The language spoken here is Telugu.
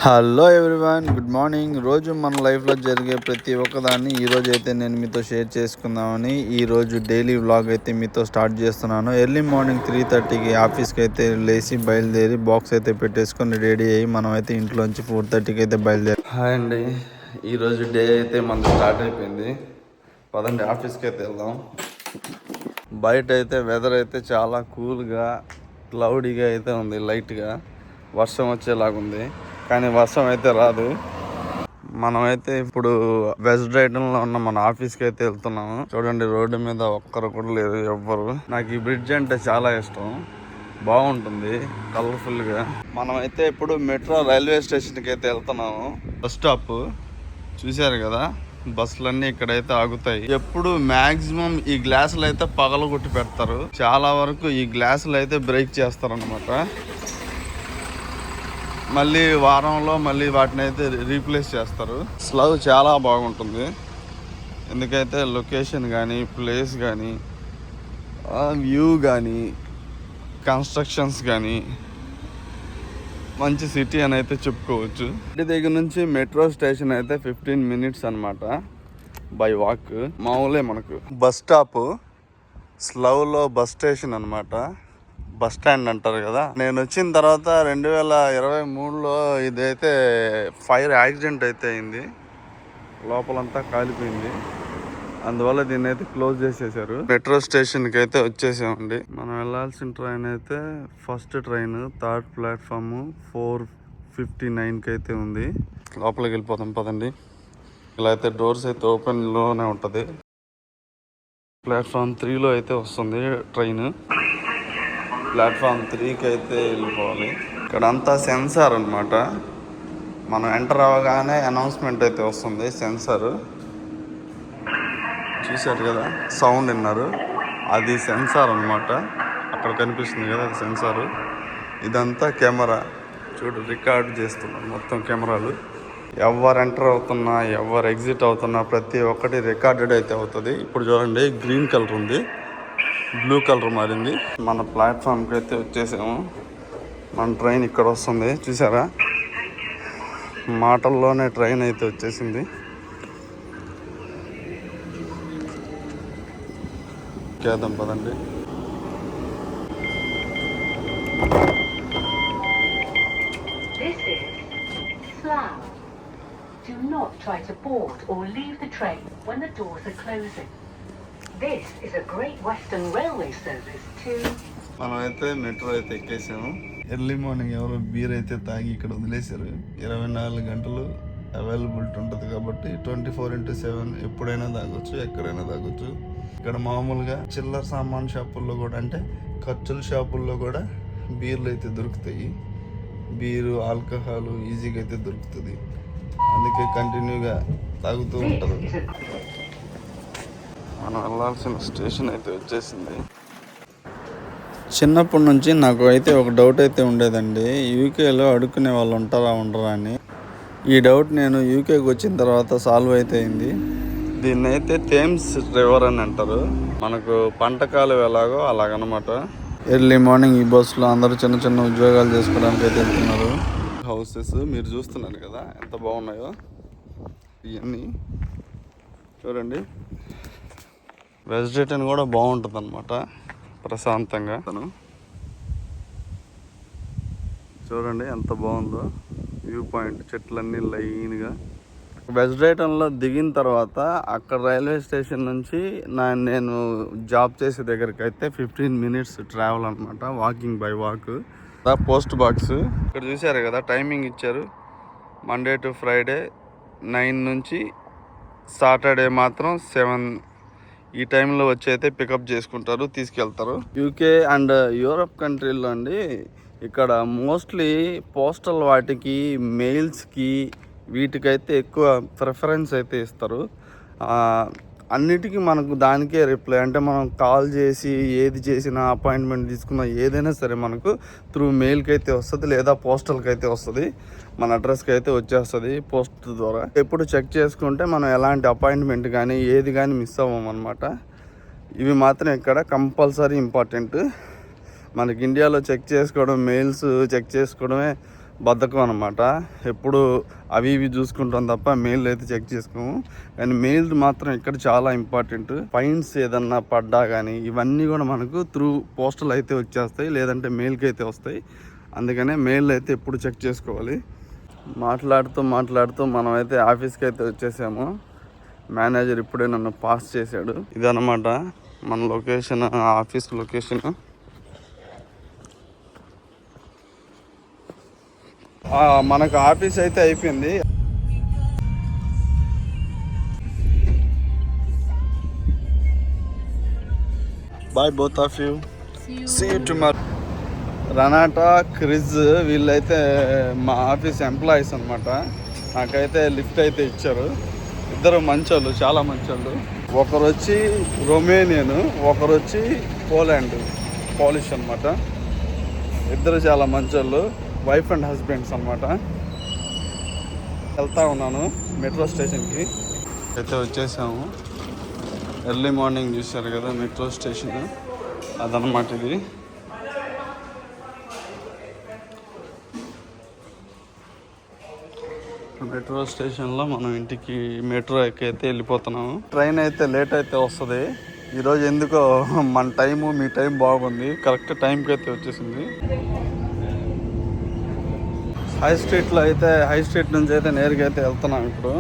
Hello everyone, good morning. రోజు మన లైఫ్లో జరిగే ప్రతి ఒక్కదాన్ని ఈరోజు అయితే నేను మీతో షేర్ చేసుకుందామని ఈరోజు డైలీ వ్లాగ్ అయితే మీతో స్టార్ట్ చేస్తున్నాను. ఎర్లీ మార్నింగ్ 3:30కి ఆఫీస్కి అయితే లేచి బయలుదేరి బాక్స్ అయితే పెట్టేసుకొని రెడీ అయ్యి మనం అయితే ఇంట్లోంచి 4:30కి అయితే బయలుదేరి. హాయ్ అండి, ఈరోజు డే అయితే మనది స్టార్ట్ అయిపోయింది. పదండి ఆఫీస్కి అయితే వెళ్దాం. బయట అయితే వెదర్ అయితే చాలా కూల్గా క్లౌడీగా అయితే ఉంది. లైట్గా వర్షం వచ్చేలాగుంది, కానీ వర్షం అయితే రాదు. మనమైతే ఇప్పుడు వెస్ట్ డ్రైటన్లో ఉన్న మన ఆఫీస్కి అయితే వెళ్తున్నాము. చూడండి, రోడ్డు మీద ఒక్కరు కూడా లేదు, ఎవ్వరు. నాకు ఈ బ్రిడ్జ్ అంటే చాలా ఇష్టం, బాగుంటుంది కలర్ఫుల్గా. మనమైతే ఇప్పుడు మెట్రో రైల్వే స్టేషన్కి అయితే వెళ్తున్నాము. బస్ స్టాప్ చూశారు కదా, బస్సులన్నీ ఇక్కడైతే ఆగుతాయి. ఎప్పుడు మ్యాక్సిమం ఈ గ్లాసులు అయితే పగలగొట్టి పెడతారు. చాలా వరకు ఈ గ్లాసులు అయితే బ్రేక్ చేస్తారు అనమాట. మళ్ళీ వారంలో మళ్ళీ వాటిని అయితే రీప్లేస్ చేస్తారు. స్లవ్ చాలా బాగుంటుంది, ఎందుకైతే లొకేషన్ కానీ ప్లేస్ కానీ వ్యూ కానీ కన్స్ట్రక్షన్స్ కానీ మంచి సిటీ అని అయితే చెప్పుకోవచ్చు. ఇంటి దగ్గర నుంచి మెట్రో స్టేషన్ అయితే 15 minutes అనమాట బై వాక్. మామూలే మనకు బస్ స్టాప్, స్లవ్లో బస్ స్టేషన్ అనమాట. బస్ స్టాండ్ అంటారు కదా. నేను వచ్చిన తర్వాత 2023లో ఇదైతే ఫైర్ యాక్సిడెంట్ అయితే అయింది. లోపలంతా కాలిపోయింది, అందువల్ల దీన్ని అయితే క్లోజ్ చేసేసారు. మెట్రో స్టేషన్కి అయితే వచ్చేసామండి. మనం వెళ్ళాల్సిన ట్రైన్ అయితే ఫస్ట్ ట్రైన్ 3rd ప్లాట్ఫామ్ 4:59కి అయితే ఉంది. లోపలికి వెళ్ళిపోతాం పదండి. ఇలా అయితే డోర్స్ అయితే ఓపెన్లోనే ఉంటుంది. ప్లాట్ఫామ్ 3లో అయితే వస్తుంది ట్రైన్. ప్లాట్ఫామ్ 3కి అయితే వెళ్ళిపోవాలి. ఇక్కడ అంతా సెన్సార్ అనమాట. మనం ఎంటర్ అవ్వగానే అనౌన్స్మెంట్ అయితే వస్తుంది. సెన్సార్ చూశారు కదా, సౌండ్ విన్నారు, అది సెన్సార్ అనమాట. అక్కడ కనిపిస్తుంది కదా, అది సెన్సారు. ఇదంతా కెమెరా. చూడు, రికార్డ్ చేస్తున్నారు మొత్తం కెమెరాలు. ఎవరు ఎంటర్ అవుతున్నా, ఎవరు ఎగ్జిట్ అవుతున్నా ప్రతి ఒక్కటి రికార్డెడ్ అయితే అవుతుంది. ఇప్పుడు చూడండి, గ్రీన్ కలర్ ఉంది, బ్లూ కలర్ మారింది. మన ప్లాట్ఫామ్కి అయితే వచ్చేసాము. మన ట్రైన్ ఇక్కడ వస్తుంది, చూసారా, మాటల్లోనే ట్రైన్ అయితే వచ్చేసింది. చేద్దాం పదండి. Do not try to board or leave the train when the doors are closing. This is a Great Western Railway service to... మనమైతే మెట్రో అయితే ఎక్కేసాము. ఎర్లీ మార్నింగ్ ఎవరో బీర్ అయితే తాగి ఇక్కడ వదిలేశారు. 24 గంటలు అవైలబిలిటీ ఉంటుంది కాబట్టి 24/7 ఎప్పుడైనా తాగొచ్చు, ఎక్కడైనా తాగొచ్చు. ఇక్కడ మామూలుగా చిల్లర సామాన్ షాపుల్లో కూడా, అంటే ఖర్చుల షాపుల్లో కూడా బీర్లు అయితే దొరుకుతాయి. బీరు, ఆల్కహాల్ ఈజీగా అయితే దొరుకుతుంది. అందుకే కంటిన్యూగా తాగుతూ ఉంటారు. మనం వెళ్ళాల్సిన స్టేషన్ అయితే వచ్చేసింది. చిన్నప్పటి నుంచి నాకు అయితే ఒక డౌట్ అయితే ఉండేదండి, యూకేలో అడుక్కునే వాళ్ళు ఉంటారా ఉండరా అని. ఈ డౌట్ నేను యూకేకి వచ్చిన తర్వాత సాల్వ్ అయితే అయింది. దీన్ని అయితే థేమ్స్ రివర్ అని అంటారు. మనకు పంట కాలువ ఎలాగో అలాగనమాట. ఎర్లీ మార్నింగ్ ఈ బస్సులో అందరూ చిన్న చిన్న ఉద్యోగాలు చేసుకోవడానికి అయితే వెళ్తున్నారు. హౌసెస్ మీరు చూస్తున్నారు కదా, ఎంత బాగున్నాయో ఇవన్నీ. చూడండి, వెజిటేషన్ కూడా బాగుంటుంది అనమాట, ప్రశాంతంగా. చూడండి ఎంత బాగుందో వ్యూ పాయింట్, చెట్లన్నీ లైన్గా. వెజిటేషన్లో దిగిన తర్వాత అక్కడ రైల్వే స్టేషన్ నుంచి నేను జాబ్ చేసే దగ్గరికి అయితే 15 minutes ట్రావెల్ అనమాట, walking by walk. Post box ఇక్కడ చూసారు కదా, టైమింగ్ ఇచ్చారు. మండే టు ఫ్రైడే 9 నుంచి సాటర్డే మాత్రం 7 ఈ టైంలో వచ్చి అయితే పికప్ చేసుకుంటారు, తీసుకెళ్తారు. యూకే అండ్ యూరప్ కంట్రీల్లో అండి, ఇక్కడ మోస్ట్లీ పోస్టల్ వాటికి, మెయిల్స్కి, వీటికైతే ఎక్కువ ప్రిఫరెన్స్ అయితే ఇస్తారు. అన్నిటికీ మనకు దానికే రిప్లై, అంటే మనం కాల్ చేసి ఏది చేసినా, అపాయింట్మెంట్ తీసుకున్నా, ఏదైనా సరే మనకు త్రూ మెయిల్కి అయితే వస్తుంది, లేదా పోస్టల్కి అయితే వస్తుంది. మన అడ్రస్కి అయితే వచ్చేస్తుంది పోస్ట్ ద్వారా. ఎప్పుడు చెక్ చేసుకుంటే మనం ఎలాంటి అపాయింట్మెంట్ కానీ ఏది కానీ మిస్ అవ్వం అనమాట. ఇవి మాత్రం ఇక్కడ కంపల్సరీ ఇంపార్టెంట్. మనకి ఇండియాలో చెక్ చేసుకోవడం, మెయిల్స్ చెక్ చేసుకోవడమే బద్ధకం అనమాట. ఎప్పుడు అవి ఇవి చూసుకుంటాం తప్ప మెయిల్ అయితే చెక్ చేసుకోము. కానీ మెయిల్ మాత్రం ఇక్కడ చాలా ఇంపార్టెంట్. ఫైన్స్ ఏదన్నా పడ్డా కానీ ఇవన్నీ కూడా మనకు త్రూ పోస్టల్ అయితే వచ్చేస్తాయి, లేదంటే మెయిల్కి అయితే వస్తాయి. అందుకనే మెయిల్ అయితే ఎప్పుడు చెక్ చేసుకోవాలి. మాట్లాడుతూ మనం అయితే ఆఫీస్కి అయితే వచ్చేసాము. మేనేజర్ ఇప్పుడే నన్ను పాస్ చేశాడు. ఇదన్నమాట మన లొకేషన్, ఆఫీస్ లొకేషన్. మనకు ఆఫీస్ అయితే అయిపోయింది. Bye both of you, see you tomorrow. రనాటా, క్రిజ్ వీళ్ళైతే మా ఆఫీస్ ఎంప్లాయీస్ అనమాట. నాకైతే లిఫ్ట్ అయితే ఇచ్చారు. ఇద్దరు మంచోళ్ళు, చాలా మంచోళ్ళు. ఒకరు వచ్చి రొమేనియన్, ఒకరు వచ్చి పాలిష్ అనమాట. ఇద్దరు చాలా మంచోళ్ళు, వైఫ్ అండ్ హస్బెండ్స్ అనమాట. వెళ్తా ఉన్నాను మెట్రో స్టేషన్కి అయితే వచ్చేసాము. ఎర్లీ మార్నింగ్ చూశారు కదా మెట్రో స్టేషన్, అదనమాట ఇది. మెట్రో స్టేషన్లో మనం ఇంటికి మెట్రో ఎక్కి అయితే వెళ్ళిపోతున్నాము. ట్రైన్ అయితే లేట్ అయితే వస్తుంది ఈరోజు. ఎందుకో మన టైము మీ టైం బాగుంది, కరెక్ట్ టైంకి అయితే వచ్చేసింది. హై స్ట్రీట్ నుంచి అయితే నేరుగా అయితే వెళ్తున్నాం ఇప్పుడు.